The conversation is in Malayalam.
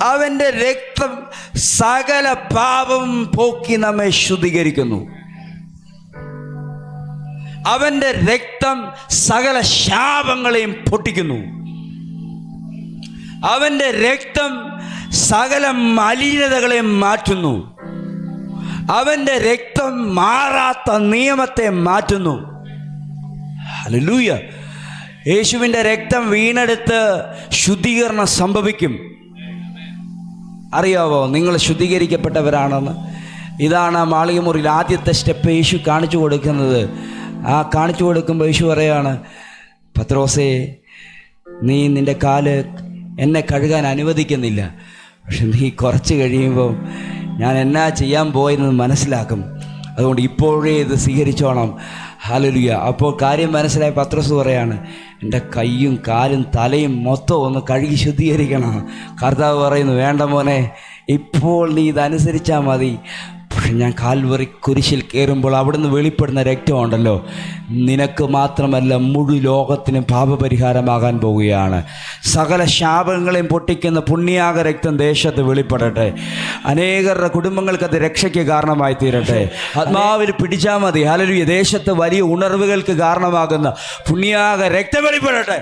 അവൻ്റെ രക്തം സകല പാപം പോക്കി നമ്മെ ശുദ്ധീകരിക്കുന്നു. അവൻ്റെ രക്തം സകല ശാപങ്ങളെയും പൊട്ടിക്കുന്നു. അവൻ്റെ രക്തം സകല മലിനതകളെയും മാറ്റുന്നു. അവൻ്റെ രക്തം മാറാത്ത നിയമത്തെ മാറ്റുന്നു. ഹല്ലേലൂയ. യേശുവിൻ്റെ രക്തം വീണെടുത്ത് ശുദ്ധീകരണം സംഭവിക്കും. അറിയാവോ നിങ്ങൾ ശുദ്ധീകരിക്കപ്പെട്ടവരാണെന്ന്? ഇതാണ് മാളികമുറിയിൽ ആദ്യത്തെ സ്റ്റെപ്പ് യേശു കാണിച്ചു കൊടുക്കുന്നത്. ആ കാണിച്ചു കൊടുക്കുമ്പോൾ യേശു പറയാണ്, പത്രോസേ, നീ നിൻ്റെ കാല് എന്നെ കഴുകാൻ അനുവദിക്കുന്നില്ല. പക്ഷെ നീ കുറച്ച് കഴിയുമ്പോൾ ഞാൻ എന്നാ ചെയ്യാൻ പോയെന്ന് മനസ്സിലാക്കും. അതുകൊണ്ട് ഇപ്പോഴേ ഇത് സ്വീകരിച്ചോണം. ഹല്ലേലൂയ. അപ്പോൾ കാര്യം മനസ്സിലായ പത്രോസ് പറയാണ്, എൻ്റെ കൈയും കാലും തലയും മൊത്തം ഒന്ന് കഴുകി ശുദ്ധീകരിക്കണം. കർത്താവ് പറയുന്നു, വേണ്ട മോനെ, ഇപ്പോൾ നീ ഇതനുസരിച്ചാൽ മതി. പക്ഷെ ഞാൻ കാൽവറി കുരിശിൽ കയറുമ്പോൾ അവിടുന്ന് വെളിപ്പെടുന്ന രക്തമുണ്ടല്ലോ, നിനക്ക് മാത്രമല്ല മുഴു ലോകത്തിനും പാപപരിഹാരമാകാൻ പോവുകയാണ്. സകല ശാപങ്ങളെയും പൊട്ടിക്കുന്ന പുണ്യാക രക്തം ദേശത്ത് വെളിപ്പെടട്ടെ. അനേകരുടെ കുടുംബങ്ങൾക്ക് അത് രക്ഷയ്ക്ക് കാരണമായി തീരട്ടെ. ആത്മാവിൽ പിടിച്ചാൽ മതി. ഹല്ലേലൂയ. ദേശത്ത് വലിയ ഉണർവുകൾക്ക് കാരണമാകുന്ന പുണ്യാക രക്തം വെളിപ്പെടട്ടെ.